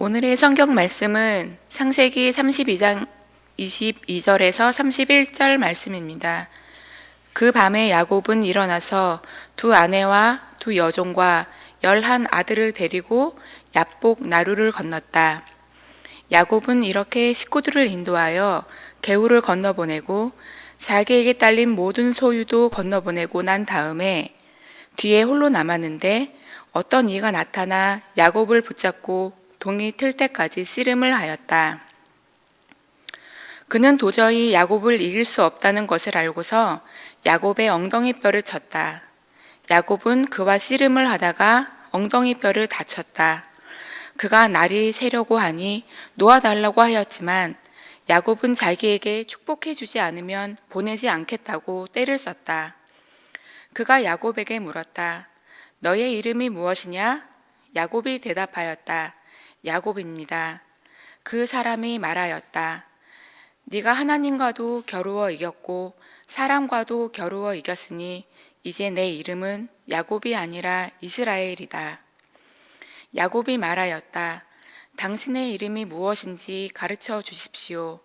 오늘의 성경 말씀은 창세기 32장 22절에서 31절 말씀입니다. 그 밤에 야곱은 일어나서 두 아내와 두 여종과 11 아들을 데리고 야복 나루를 건넜다. 야곱은 이렇게 식구들을 인도하여 개울을 건너보내고 자기에게 딸린 모든 소유도 건너보내고 난 다음에 뒤에 홀로 남았는데 어떤 이가 나타나 야곱을 붙잡고 동이 틀 때까지 씨름을 하였다. 그는 도저히 야곱을 이길 수 없다는 것을 알고서 야곱의 엉덩이 뼈를 쳤다. 야곱은 그와 씨름을 하다가 엉덩이 뼈를 다쳤다. 그가 날이 새려고 하니 놓아달라고 하였지만 야곱은 자기에게 축복해 주지 않으면 보내지 않겠다고 떼를 썼다. 그가 야곱에게 물었다. 너의 이름이 무엇이냐? 야곱이 대답하였다. 야곱입니다. 그 사람이 말하였다. 네가 하나님과도 겨루어 이겼고 사람과도 겨루어 이겼으니 이제 내 이름은 야곱이 아니라 이스라엘이다. 야곱이 말하였다. 당신의 이름이 무엇인지 가르쳐 주십시오.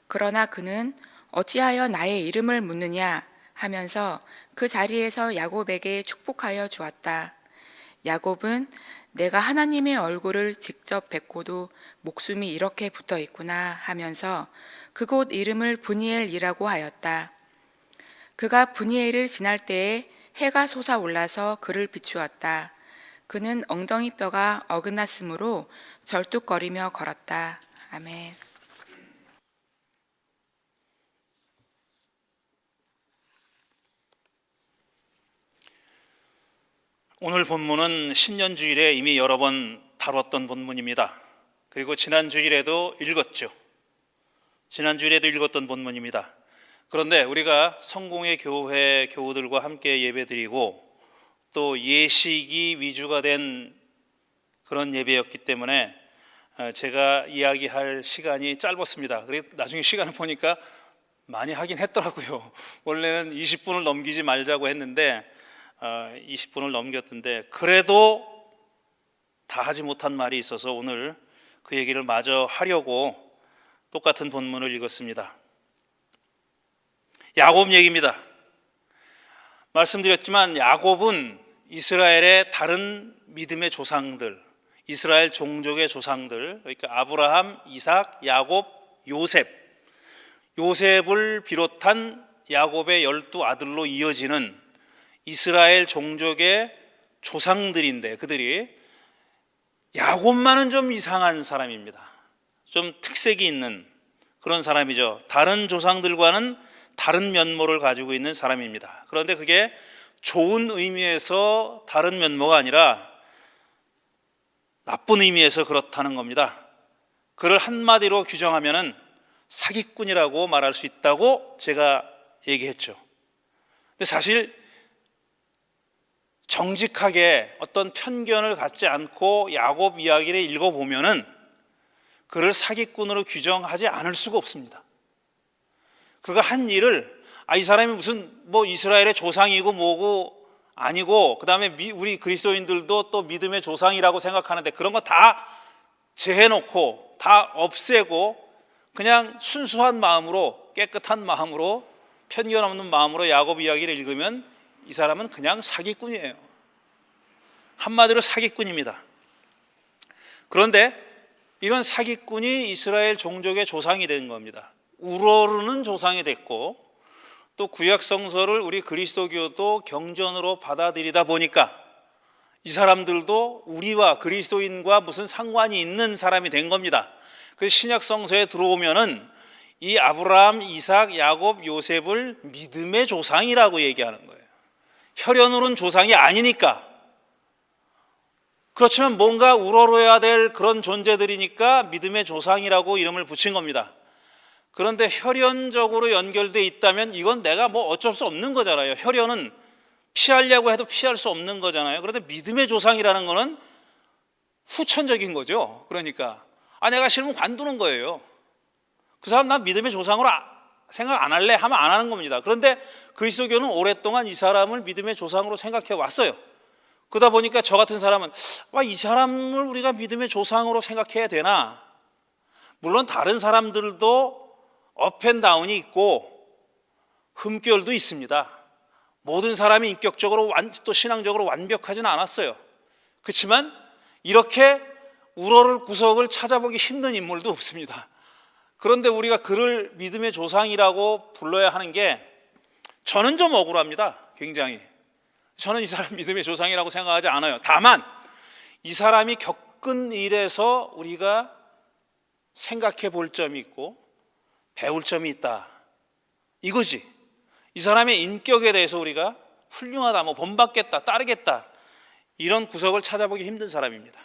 그러나 그는 어찌하여 나의 이름을 묻느냐 하면서 그 자리에서 야곱에게 축복하여 주었다. 야곱은 내가 하나님의 얼굴을 직접 뵙고도 목숨이 이렇게 붙어 있구나 하면서 그곳 이름을 브니엘이라고 하였다. 그가 브니엘을 지날 때에 해가 솟아올라서 그를 비추었다. 그는 엉덩이 뼈가 어긋났으므로 절뚝거리며 걸었다. 아멘. 오늘 본문은 신년주일에 이미 여러 번 다뤘던 본문입니다. 그리고 지난주일에도 읽었죠. 지난주일에도 읽었던 본문입니다. 그런데 우리가 성공의 교회 교우들과 함께 예배드리고 또 예식이 위주가 된 그런 예배였기 때문에 제가 이야기할 시간이 짧았습니다. 그리고 나중에 시간을 보니까 많이 하긴 했더라고요. 원래는 20분을 넘기지 말자고 했는데 20분을 넘겼던데 그래도 다 하지 못한 말이 있어서 오늘 그 얘기를 마저 하려고 똑같은 본문을 읽었습니다. 야곱 얘기입니다. 말씀드렸지만 야곱은 이스라엘의 다른 믿음의 조상들, 이스라엘 종족의 조상들, 그러니까 아브라함, 이삭, 야곱, 요셉을 비롯한 야곱의 12 아들로 이어지는 이스라엘 종족의 조상들인데 그들이 야곱만은 좀 이상한 사람입니다. 좀 특색이 있는 그런 사람이죠. 다른 조상들과는 다른 면모를 가지고 있는 사람입니다. 그런데 그게 좋은 의미에서 다른 면모가 아니라 나쁜 의미에서 그렇다는 겁니다. 그를 한마디로 규정하면은 사기꾼이라고 말할 수 있다고 제가 얘기했죠. 근데 사실 정직하게 어떤 편견을 갖지 않고 야곱 이야기를 읽어보면은 그를 사기꾼으로 규정하지 않을 수가 없습니다. 그가 한 일을 이 사람이 무슨 이스라엘의 조상이고 뭐고 아니고 그 다음에 우리 그리스도인들도 또 믿음의 조상이라고 생각하는데 그런 거 다 제해놓고 다 없애고 그냥 순수한 마음으로 깨끗한 마음으로 편견 없는 마음으로 야곱 이야기를 읽으면 이 사람은 그냥 사기꾼이에요. 한마디로 사기꾼입니다. 그런데 이런 사기꾼이 이스라엘 종족의 조상이 된 겁니다. 우러르는 조상이 됐고 또 구약 성서를 우리 그리스도교도 경전으로 받아들이다 보니까 이 사람들도 우리와 그리스도인과 무슨 상관이 있는 사람이 된 겁니다. 그래서 신약 성서에 들어오면은 이 아브라함, 이삭, 야곱, 요셉을 믿음의 조상이라고 얘기하는 거예요. 혈연으로는 조상이 아니니까. 그렇지만 뭔가 우러러야 될 그런 존재들이니까 믿음의 조상이라고 이름을 붙인 겁니다. 그런데 혈연적으로 연결돼 있다면 이건 내가 어쩔 수 없는 거잖아요. 혈연은 피하려고 해도 피할 수 없는 거잖아요. 그런데 믿음의 조상이라는 거는 후천적인 거죠. 그러니까 내가 싫으면 관두는 거예요. 그 사람 난 믿음의 조상으로 생각 안 할래 하면 안 하는 겁니다. 그런데 그리스도교는 오랫동안 이 사람을 믿음의 조상으로 생각해 왔어요. 그러다 보니까 저 같은 사람은 이 사람을 우리가 믿음의 조상으로 생각해야 되나? 물론 다른 사람들도 업앤다운이 있고 흠결도 있습니다. 모든 사람이 인격적으로 또 신앙적으로 완벽하지는 않았어요. 그렇지만 이렇게 우러를 구석을 찾아보기 힘든 인물도 없습니다. 그런데 우리가 그를 믿음의 조상이라고 불러야 하는 게 저는 좀 억울합니다. 굉장히. 저는 이 사람 믿음의 조상이라고 생각하지 않아요. 다만 이 사람이 겪은 일에서 우리가 생각해 볼 점이 있고 배울 점이 있다. 이거지. 이 사람의 인격에 대해서 우리가 훌륭하다, 본받겠다, 따르겠다, 이런 구석을 찾아보기 힘든 사람입니다.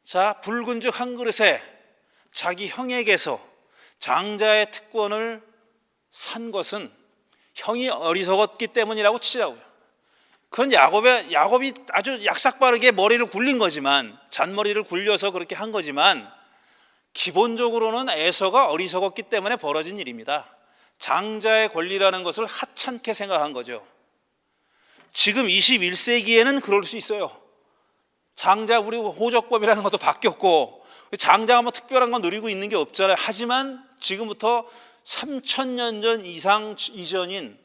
자, 붉은죽 한 그릇에 자기 형에게서 장자의 특권을 산 것은 형이 어리석었기 때문이라고 치자고요. 그건 야곱이 아주 약삭빠르게 머리를 굴린 거지만, 잔머리를 굴려서 그렇게 한 거지만, 기본적으로는 에서가 어리석었기 때문에 벌어진 일입니다. 장자의 권리라는 것을 하찮게 생각한 거죠. 지금 21세기에는 그럴 수 있어요. 장자, 우리 호적법이라는 것도 바뀌었고 장자가 특별한 건 누리고 있는 게 없잖아요. 하지만 지금부터 3000년 전 이전인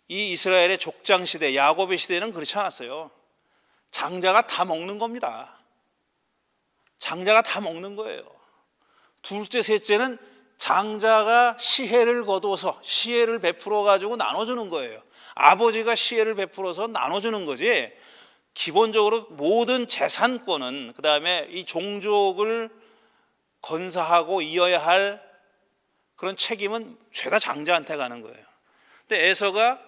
이 이스라엘의 족장 시대, 야곱의 시대는 그렇지 않았어요. 장자가 다 먹는 겁니다. 장자가 다 먹는 거예요. 둘째, 셋째는 장자가 시혜를 거둬서 시혜를 베풀어 가지고 나눠주는 거예요. 아버지가 시혜를 베풀어서 나눠주는 거지, 기본적으로 모든 재산권은, 그 다음에 이 종족을 건사하고 이어야 할 그런 책임은 죄다 장자한테 가는 거예요. 근데 에서가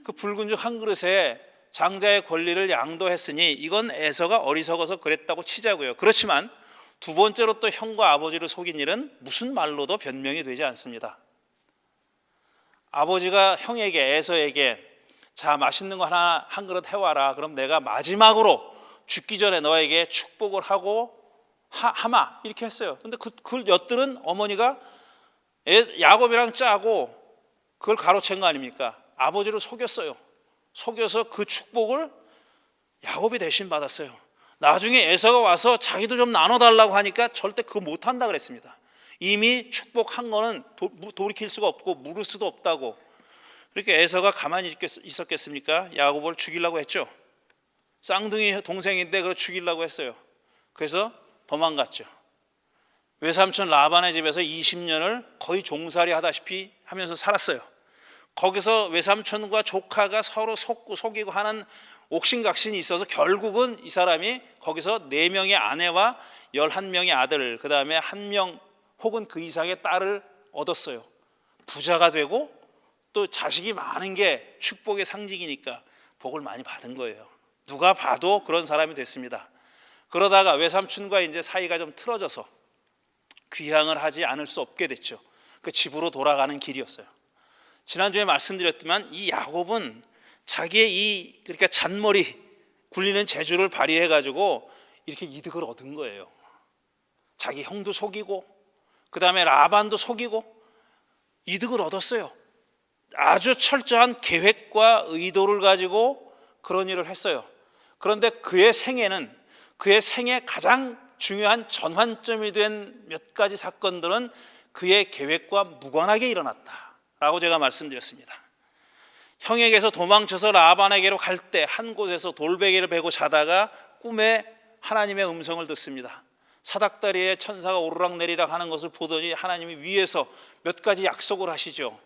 그 붉은 죽 한 그릇에 장자의 권리를 양도했으니 이건 에서가 어리석어서 그랬다고 치자고요. 그렇지만 두 번째로 또 형과 아버지를 속인 일은 무슨 말로도 변명이 되지 않습니다. 아버지가 형에게, 에서에게, 자, 맛있는 거 한 그릇 해와라. 그럼 내가 마지막으로 죽기 전에 너에게 축복을 하고 하마, 이렇게 했어요. 근데 그걸 엿들은 어머니가 야곱이랑 짜고 그걸 가로챈 거 아닙니까? 아버지를 속였어요. 속여서 그 축복을 야곱이 대신 받았어요. 나중에 에서가 와서 자기도 좀 나눠달라고 하니까 절대 그거 못한다 그랬습니다. 이미 축복한 거는 돌이킬 수가 없고 물을 수도 없다고. 그렇게 에서가 가만히 있었겠습니까? 야곱을 죽이려고 했죠. 쌍둥이 동생인데 그걸 죽이려고 했어요. 그래서 도망갔죠. 외삼촌 라반의 집에서 20년을 거의 종살이 하다시피 하면서 살았어요. 거기서 외삼촌과 조카가 서로 속이고 하는 옥신각신이 있어서 결국은 이 사람이 거기서 4명의 아내와 11명의 아들, 그 다음에 1명 혹은 그 이상의 딸을 얻었어요. 부자가 되고 또 자식이 많은 게 축복의 상징이니까 복을 많이 받은 거예요. 누가 봐도 그런 사람이 됐습니다. 그러다가 외삼촌과 이제 사이가 좀 틀어져서 귀향을 하지 않을 수 없게 됐죠. 그 집으로 돌아가는 길이었어요. 지난주에 말씀드렸지만 이 야곱은 자기의 그러니까 잔머리 굴리는 재주를 발휘해 가지고 이렇게 이득을 얻은 거예요. 자기 형도 속이고 그 다음에 라반도 속이고 이득을 얻었어요. 아주 철저한 계획과 의도를 가지고 그런 일을 했어요. 그런데 그의 생애 가장 중요한 전환점이 된 몇 가지 사건들은 그의 계획과 무관하게 일어났다라고 제가 말씀드렸습니다. 형에게서 도망쳐서 라반에게로 갈 때 한 곳에서 돌베개를 베고 자다가 꿈에 하나님의 음성을 듣습니다. 사닥다리에 천사가 오르락내리락 하는 것을 보더니 하나님이 위에서 몇 가지 약속을 하시죠.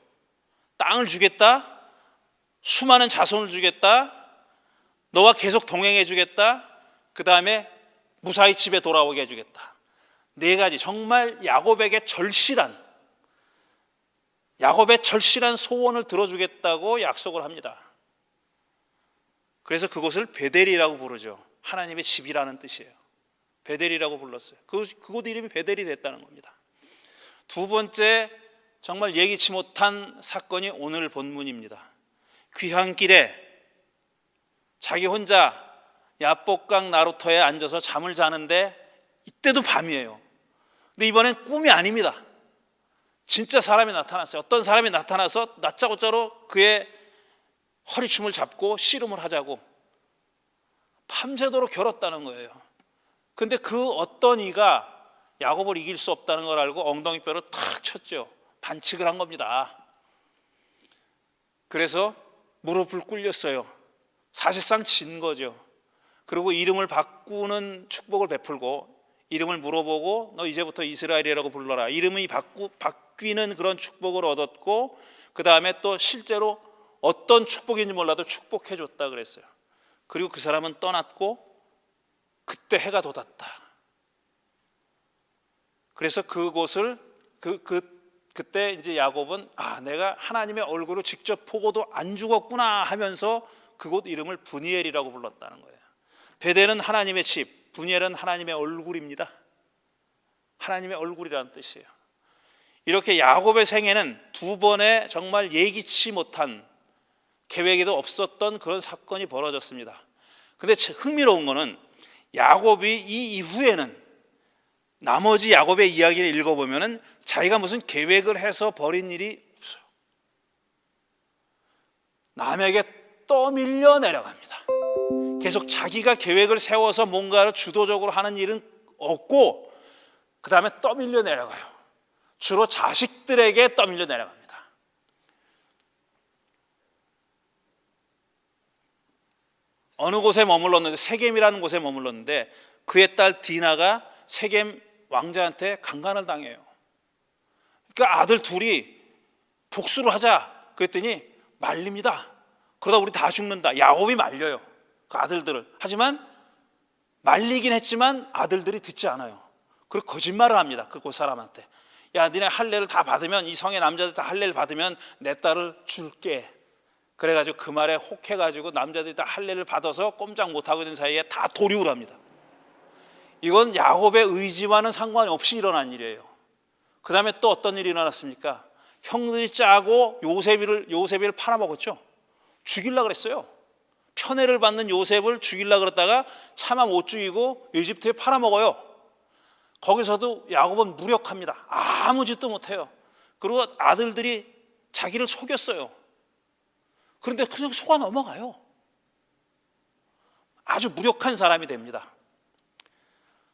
땅을 주겠다, 수많은 자손을 주겠다, 너와 계속 동행해 주겠다, 그 다음에 무사히 집에 돌아오게 해주겠다. 4가지 정말 야곱의 절실한 소원을 들어주겠다고 약속을 합니다. 그래서 그곳을 베델이라고 부르죠. 하나님의 집이라는 뜻이에요. 베델이라고 불렀어요. 그곳 이름이 베델이 됐다는 겁니다. 두 번째 정말 예기치 못한 사건이 오늘 본문입니다. 귀향길에 자기 혼자 야복강 나루터에 앉아서 잠을 자는데 이때도 밤이에요. 근데 이번엔 꿈이 아닙니다. 진짜 사람이 나타났어요. 어떤 사람이 나타나서 다짜고짜로 그의 허리춤을 잡고 씨름을 하자고. 밤새도록 겨뤘다는 거예요. 근데 그 어떤 이가 야곱을 이길 수 없다는 걸 알고 엉덩이뼈를 탁 쳤죠. 반칙을 한 겁니다. 그래서 무릎을 꿇렸어요. 사실상 진 거죠. 그리고 이름을 바꾸는 축복을 베풀고 이름을 물어보고 너 이제부터 이스라엘이라고 불러라. 이름이 바뀌는 그런 축복을 얻었고 그 다음에 또 실제로 어떤 축복인지 몰라도 축복해 줬다 그랬어요. 그리고 그 사람은 떠났고 그때 해가 돋았다. 그래서 그곳을 그때 이제 야곱은 내가 하나님의 얼굴을 직접 보고도 안 죽었구나 하면서 그곳 이름을 브니엘이라고 불렀다는 거예요. 베델은 하나님의 집, 브니엘은 하나님의 얼굴입니다. 하나님의 얼굴이라는 뜻이에요. 이렇게 야곱의 생애는 두 번의 정말 예기치 못한 계획에도 없었던 그런 사건이 벌어졌습니다. 근데 흥미로운 거는 야곱이 이 이후에는 나머지 야곱의 이야기를 읽어보면은 자기가 무슨 계획을 해서 벌인 일이 없어요. 남에게 떠밀려 내려갑니다. 계속 자기가 계획을 세워서 뭔가를 주도적으로 하는 일은 없고 그 다음에 떠밀려 내려가요. 주로 자식들에게 떠밀려 내려갑니다. 어느 곳에 머물렀는데 세겜이라는 곳에 머물렀는데 그의 딸 디나가 세겜 왕자한테 강간을 당해요. 그러니까 아들 둘이 복수를 하자 그랬더니 말립니다. 그러다 우리 다 죽는다. 야곱이 말려요. 그 아들들을. 하지만 말리긴 했지만 아들들이 듣지 않아요. 그리고 거짓말을 합니다. 그 사람한테. 야, 니네 할례를 다 받으면 이 성의 남자들 다 할례를 받으면 내 딸을 줄게. 그래가지고 그 말에 혹해가지고 남자들이 다 할례를 받아서 꼼짝 못하고 있는 사이에 다 도륙을 합니다. 이건 야곱의 의지와는 상관없이 일어난 일이에요. 그 다음에 또 어떤 일이 일어났습니까? 형들이 짜고 요셉을 팔아먹었죠. 죽이려고 그랬어요. 편애를 받는 요셉을 죽이려고 그랬다가 차마 못 죽이고 이집트에 팔아먹어요. 거기서도 야곱은 무력합니다. 아무 짓도 못해요. 그리고 아들들이 자기를 속였어요. 그런데 그냥 속아 넘어가요. 아주 무력한 사람이 됩니다.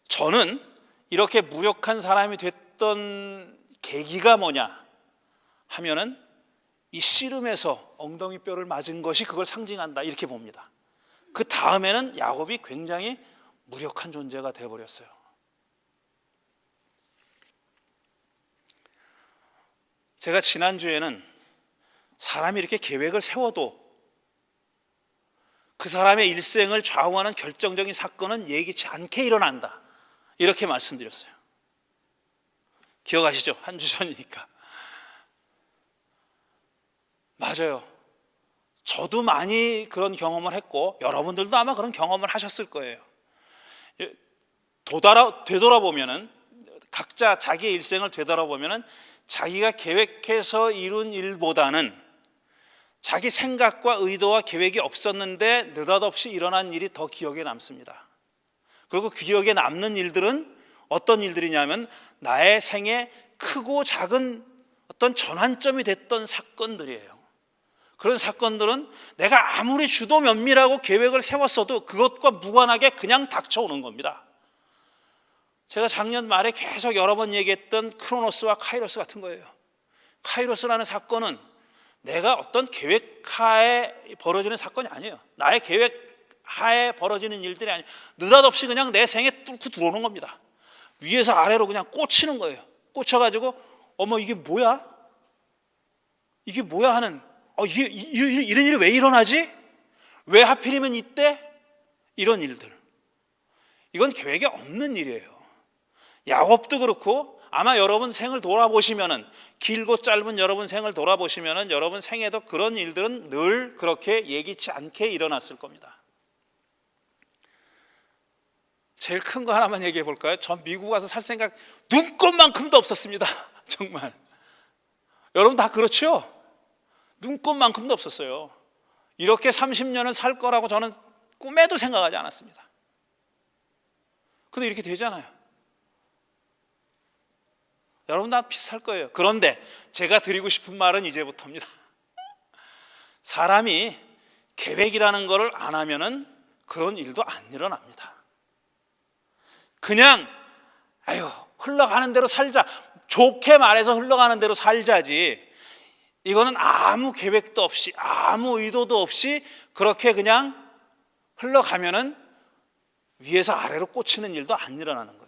저는 이렇게 무력한 사람이 됐던 계기가 뭐냐 하면은 이 씨름에서 엉덩이뼈를 맞은 것이 그걸 상징한다 이렇게 봅니다. 그 다음에는 야곱이 굉장히 무력한 존재가 되어버렸어요. 제가 지난주에는 사람이 이렇게 계획을 세워도 그 사람의 일생을 좌우하는 결정적인 사건은 예기치 않게 일어난다 이렇게 말씀드렸어요. 기억하시죠? 한 주 전이니까. 맞아요. 저도 많이 그런 경험을 했고 여러분들도 아마 그런 경험을 하셨을 거예요. 되돌아보면은 각자 자기의 일생을 되돌아보면은 자기가 계획해서 이룬 일보다는 자기 생각과 의도와 계획이 없었는데 느닷없이 일어난 일이 더 기억에 남습니다. 그리고 그 기억에 남는 일들은 어떤 일들이냐면 나의 생에 크고 작은 어떤 전환점이 됐던 사건들이에요. 그런 사건들은 내가 아무리 주도 면밀하고 계획을 세웠어도 그것과 무관하게 그냥 닥쳐오는 겁니다. 제가 작년 말에 계속 여러 번 얘기했던 크로노스와 카이로스 같은 거예요. 카이로스라는 사건은 내가 어떤 계획하에 벌어지는 사건이 아니에요. 나의 계획하에 벌어지는 일들이 아니에요. 느닷없이 그냥 내 생에 뚫고 들어오는 겁니다. 위에서 아래로 그냥 꽂히는 거예요. 꽂혀가지고 어머 이게 뭐야? 이게 뭐야 하는 이런 일이 왜 일어나지? 왜 하필이면 이때? 이런 일들. 이건 계획에 없는 일이에요. 야곱도 그렇고 아마 여러분 생을 돌아보시면은 길고 짧은 여러분 생을 돌아보시면은 여러분 생에도 그런 일들은 늘 그렇게 예기치 않게 일어났을 겁니다. 제일 큰 거 하나만 얘기해 볼까요? 전 미국 와서 살 생각 눈꼽만큼도 없었습니다. 정말. 여러분 다 그렇죠? 눈꼽만큼도 없었어요. 이렇게 30년을 살 거라고 저는 꿈에도 생각하지 않았습니다. 근데 이렇게 되잖아요. 여러분 다 비슷할 거예요. 그런데 제가 드리고 싶은 말은 이제부터입니다. 사람이 계획이라는 것을 안 하면은 그런 일도 안 일어납니다. 그냥 흘러가는 대로 살자, 좋게 말해서 흘러가는 대로 살자지, 이거는 아무 계획도 없이 아무 의도도 없이 그렇게 그냥 흘러가면은 위에서 아래로 꽂히는 일도 안 일어나는 거예요.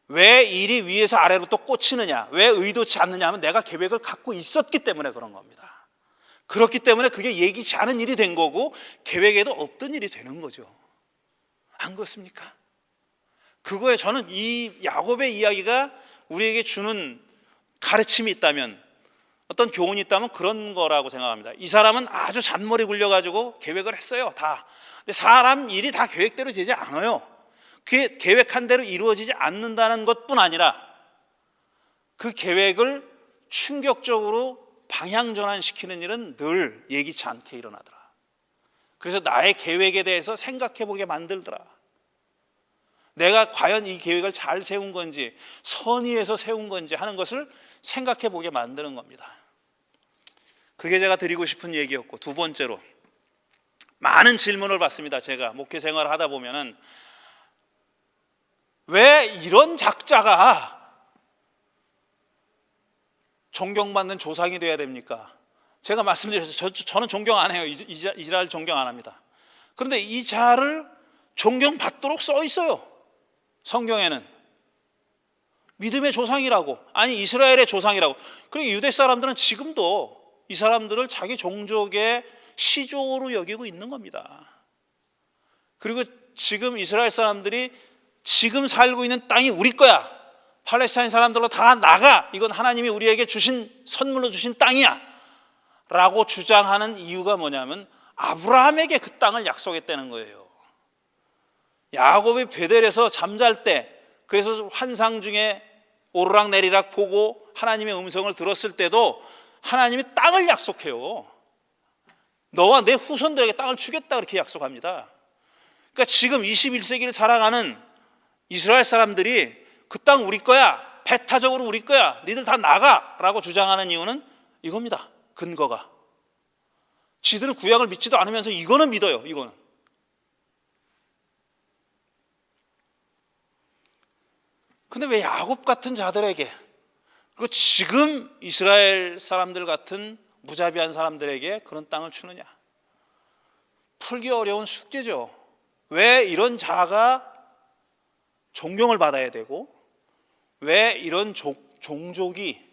왜 일이 위에서 아래로 또 꽂히느냐, 왜 의도치 않느냐 하면 내가 계획을 갖고 있었기 때문에 그런 겁니다. 그렇기 때문에 그게 예기치 않은 일이 된 거고 계획에도 없던 일이 되는 거죠. 안 그렇습니까? 그거에 저는 이 야곱의 이야기가 우리에게 주는 가르침이 있다면, 어떤 교훈이 있다면 그런 거라고 생각합니다. 이 사람은 아주 잔머리 굴려가지고 계획을 했어요, 다. 근데 사람 일이 다 계획대로 되지 않아요. 그게 계획한 대로 이루어지지 않는다는 것뿐 아니라 그 계획을 충격적으로 방향 전환시키는 일은 늘 예기치 않게 일어나더라. 그래서 나의 계획에 대해서 생각해 보게 만들더라. 내가 과연 이 계획을 잘 세운 건지, 선의해서 세운 건지 하는 것을 생각해 보게 만드는 겁니다. 그게 제가 드리고 싶은 얘기였고, 두 번째로 많은 질문을 받습니다. 제가 목회 생활을 하다 보면은 왜 이런 작자가 존경받는 조상이 돼야 됩니까? 제가 말씀드렸어요. 저는 존경 안 해요. 이스라엘 존경 안 합니다. 그런데 이 자를 존경받도록 써 있어요. 성경에는 믿음의 조상이라고, 아니 이스라엘의 조상이라고. 그리고 유대 사람들은 지금도 이 사람들을 자기 종족의 시조로 여기고 있는 겁니다. 그리고 지금 이스라엘 사람들이 지금 살고 있는 땅이 우리 거야, 팔레스타인 사람들로 다 나가, 이건 하나님이 우리에게 주신, 선물로 주신 땅이야 라고 주장하는 이유가 뭐냐면 아브라함에게 그 땅을 약속했다는 거예요. 야곱이 베델에서 잠잘 때, 그래서 환상 중에 오르락내리락 보고 하나님의 음성을 들었을 때도 하나님이 땅을 약속해요. 너와 내 후손들에게 땅을 주겠다, 그렇게 약속합니다. 그러니까 지금 21세기를 살아가는 이스라엘 사람들이 그 땅 우리 거야, 배타적으로 우리 거야, 니들 다 나가 라고 주장하는 이유는 이겁니다. 근거가 지들은 구약을 믿지도 않으면서 이거는 믿어요. 이거는 근데 왜 야곱 같은 자들에게, 그리고 지금 이스라엘 사람들 같은 무자비한 사람들에게 그런 땅을 주느냐? 풀기 어려운 숙제죠. 왜 이런 자가 존경을 받아야 되고 왜 이런 종족이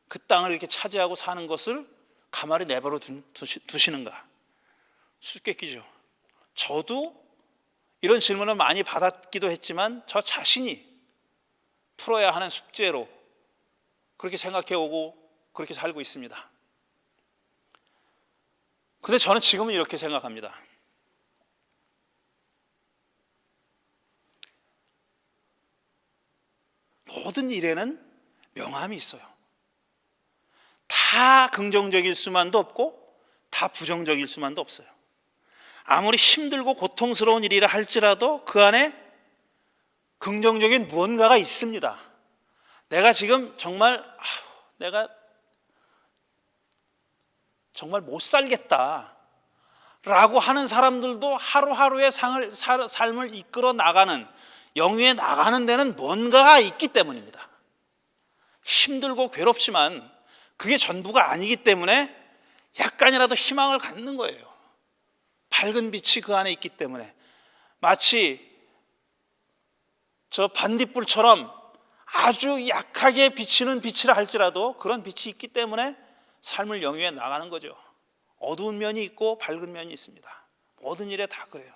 그 땅을 이렇게 차지하고 사는 것을 가만히 내버려 두시는가? 수수께끼죠. 저도 이런 질문을 많이 받았기도 했지만 저 자신이 풀어야 하는 숙제로 그렇게 생각해 오고 그렇게 살고 있습니다. 근데 저는 지금은 이렇게 생각합니다. 모든 일에는 명함이 있어요. 다 긍정적일 수만도 없고 다 부정적일 수만도 없어요. 아무리 힘들고 고통스러운 일이라 할지라도 그 안에 긍정적인 무언가가 있습니다. 내가 지금 내가 정말 못 살겠다 라고 하는 사람들도 하루하루의 삶을 이끌어 나가는, 영위에 나가는 데는 뭔가가 있기 때문입니다. 힘들고 괴롭지만 그게 전부가 아니기 때문에 약간이라도 희망을 갖는 거예요. 밝은 빛이 그 안에 있기 때문에. 마치 저 반딧불처럼 아주 약하게 비치는 빛이라 할지라도 그런 빛이 있기 때문에 삶을 영위해 나가는 거죠. 어두운 면이 있고 밝은 면이 있습니다. 모든 일에 다 그래요.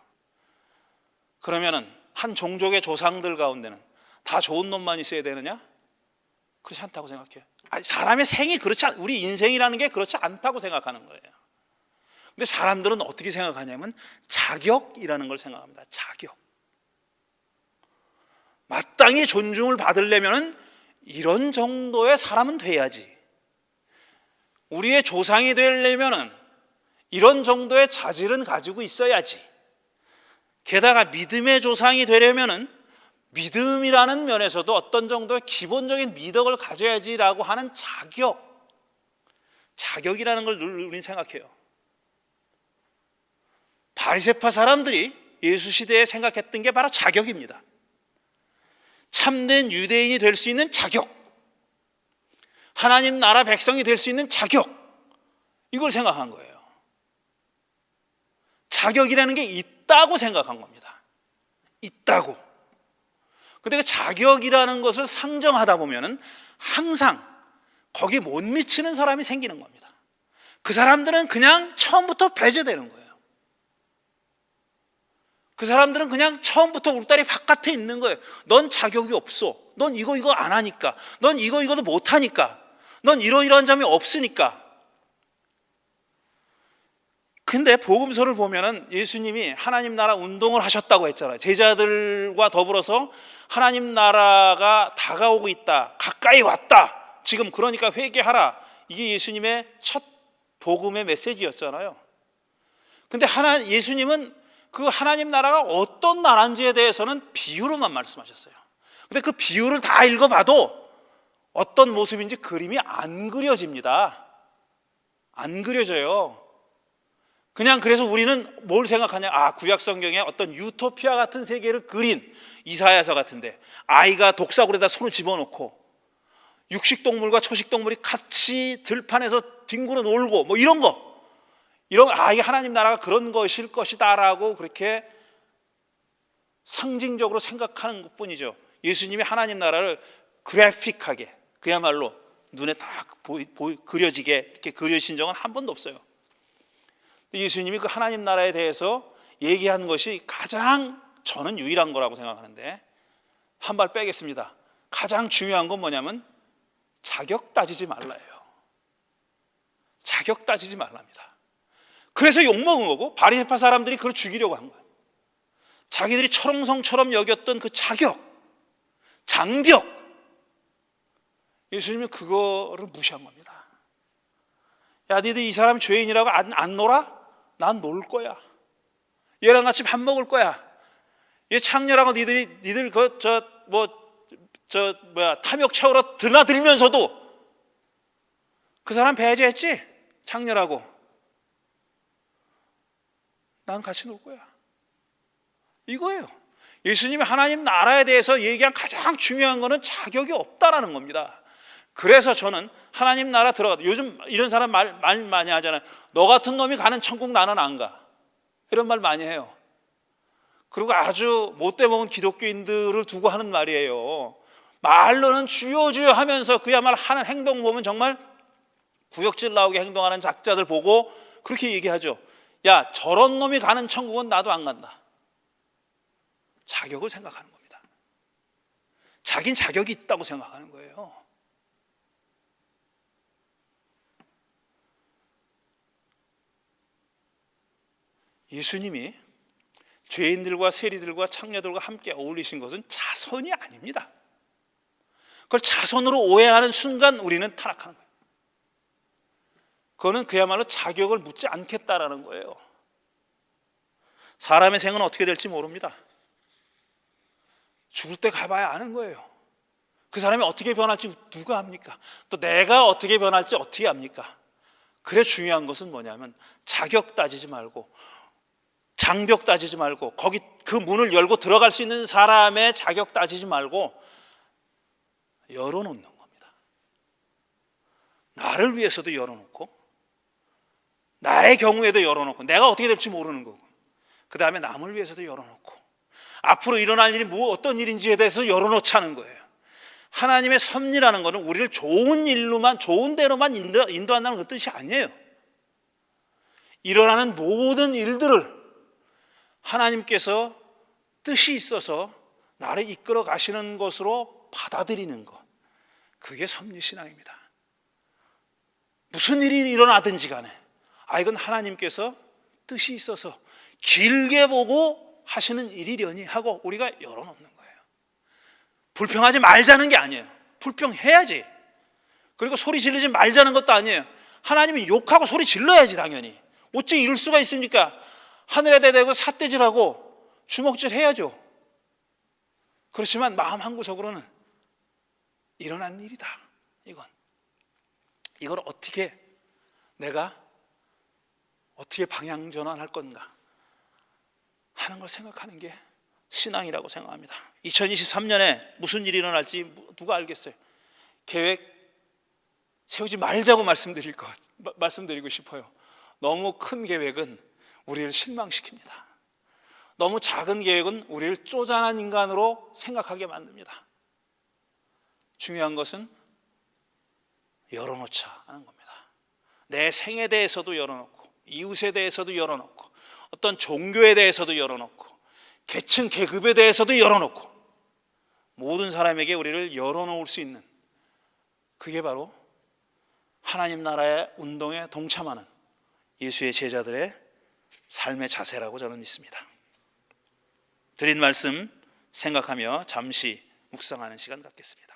그러면은 한 종족의 조상들 가운데는 다 좋은 놈만 있어야 되느냐? 그렇지 않다고 생각해요. 사람의 생이 그렇지 우리 인생이라는 게 그렇지 않다고 생각하는 거예요. 근데 사람들은 어떻게 생각하냐면 자격이라는 걸 생각합니다. 자격. 마땅히 존중을 받으려면 이런 정도의 사람은 돼야지. 우리의 조상이 되려면 이런 정도의 자질은 가지고 있어야지. 게다가 믿음의 조상이 되려면 믿음이라는 면에서도 어떤 정도의 기본적인 미덕을 가져야지라고 하는 자격이라는 걸 늘 우리는 생각해요. 바리새파 사람들이 예수 시대에 생각했던 게 바로 자격입니다. 참된 유대인이 될 수 있는 자격, 하나님 나라 백성이 될 수 있는 자격, 이걸 생각한 거예요. 자격이라는 게 있다고 생각한 겁니다. 있다고. 근데 그 자격이라는 것을 상정하다 보면은 항상 거기 못 미치는 사람이 생기는 겁니다. 그 사람들은 그냥 처음부터 배제되는 거예요. 그 사람들은 그냥 처음부터 울다리 바깥에 있는 거예요. 넌 자격이 없어. 넌 이거 안 하니까. 넌 이거도 못 하니까. 넌 이러이러한 점이 없으니까. 근데 복음서를 보면은 예수님이 하나님 나라 운동을 하셨다고 했잖아요. 제자들과 더불어서 하나님 나라가 다가오고 있다. 가까이 왔다. 지금 그러니까 회개하라. 이게 예수님의 첫 복음의 메시지였잖아요. 근데 예수님은 그 하나님 나라가 어떤 나라인지에 대해서는 비유로만 말씀하셨어요. 근데 그 비유를 다 읽어봐도 어떤 모습인지 그림이 안 그려집니다. 안 그려져요. 그냥 그래서 우리는 뭘 생각하냐? 구약 성경에 어떤 유토피아 같은 세계를 그린 이사야서 같은데 아이가 독사굴에다 손을 집어넣고 육식동물과 초식동물이 같이 들판에서 뒹굴어 놀고 뭐 이런 거. 이게 하나님 나라가 그런 것일 것이다라고 그렇게 상징적으로 생각하는 것뿐이죠. 예수님이 하나님 나라를 그래픽하게 그야말로 눈에 딱 그려지게 이렇게 그려진 적은 한 번도 없어요. 예수님이 그 하나님 나라에 대해서 얘기한 것이 가장 저는 유일한 거라고 생각하는데 한 발 빼겠습니다. 가장 중요한 건 뭐냐면 자격 따지지 말라예요. 자격 따지지 말랍니다. 그래서 욕먹은 거고 바리새파 사람들이 그걸 죽이려고 한 거예요. 자기들이 철옹성처럼 여겼던 그 자격, 장벽, 예수님이 그거를 무시한 겁니다. 야, 니들 이 사람 죄인이라고 안 놀아? 난 놀 거야. 얘랑 같이 밥 먹을 거야. 얘 창녀라고 니들 탐욕 채우러 드나들면서도 그 사람 배제했지? 창녀라고. 난 같이 놀 거야. 이거예요. 예수님이 하나님 나라에 대해서 얘기한 가장 중요한 거는 자격이 없다라는 겁니다. 그래서 저는 하나님 나라 들어가도 요즘 이런 사람 말 많이 하잖아요. 너 같은 놈이 가는 천국 나는 안 가. 이런 말 많이 해요. 그리고 아주 못돼 먹은 기독교인들을 두고 하는 말이에요. 말로는 주여 주여 하면서 그야말로 하는 행동 보면 정말 구역질 나오게 행동하는 작자들 보고 그렇게 얘기하죠. 야, 저런 놈이 가는 천국은 나도 안 간다. 자격을 생각하는 겁니다. 자긴 자격이 있다고 생각하는 거예요. 예수님이 죄인들과 세리들과 창녀들과 함께 어울리신 것은 자선이 아닙니다. 그걸 자선으로 오해하는 순간 우리는 타락하는 거예요. 그거는 그야말로 자격을 묻지 않겠다라는 거예요. 사람의 생은 어떻게 될지 모릅니다. 죽을 때 가봐야 아는 거예요. 그 사람이 어떻게 변할지 누가 합니까? 또 내가 어떻게 변할지 어떻게 합니까? 그래 중요한 것은 뭐냐면 자격 따지지 말고 장벽 따지지 말고 거기 그 문을 열고 들어갈 수 있는 사람의 자격 따지지 말고 열어놓는 겁니다. 나를 위해서도 열어놓고 나의 경우에도 열어놓고 내가 어떻게 될지 모르는 거고 그 다음에 남을 위해서도 열어놓고 앞으로 일어날 일이 어떤 일인지에 대해서 열어놓자는 거예요. 하나님의 섭리라는 것은 우리를 좋은 일로만 좋은 대로만 인도한다는 그 뜻이 아니에요. 일어나는 모든 일들을 하나님께서 뜻이 있어서 나를 이끌어 가시는 것으로 받아들이는 것, 그게 섭리신앙입니다. 무슨 일이 일어나든지 간에 이건 하나님께서 뜻이 있어서 길게 보고 하시는 일이려니 하고 우리가 열어놓는 거예요. 불평하지 말자는 게 아니에요. 불평해야지. 그리고 소리 지르지 말자는 것도 아니에요. 하나님이 욕하고 소리 질러야지 당연히. 어찌 이럴 수가 있습니까? 하늘에다 대고 삿대질하고 주먹질 해야죠. 그렇지만 마음 한구석으로는 일어난 일이다. 이걸 어떻게 내가 어떻게 방향 전환할 건가? 하는 걸 생각하는 게 신앙이라고 생각합니다. 2023년에 무슨 일이 일어날지 누가 알겠어요? 계획 세우지 말자고 말씀드리고 싶어요. 너무 큰 계획은 우리를 실망시킵니다. 너무 작은 계획은 우리를 쪼잔한 인간으로 생각하게 만듭니다. 중요한 것은 열어놓자 하는 겁니다. 내 생에 대해서도 열어놓고, 이웃에 대해서도 열어놓고, 어떤 종교에 대해서도 열어놓고, 계층 계급에 대해서도 열어놓고, 모든 사람에게 우리를 열어놓을 수 있는, 그게 바로 하나님 나라의 운동에 동참하는 예수의 제자들의 삶의 자세라고 저는 믿습니다. 드린 말씀 생각하며 잠시 묵상하는 시간 갖겠습니다.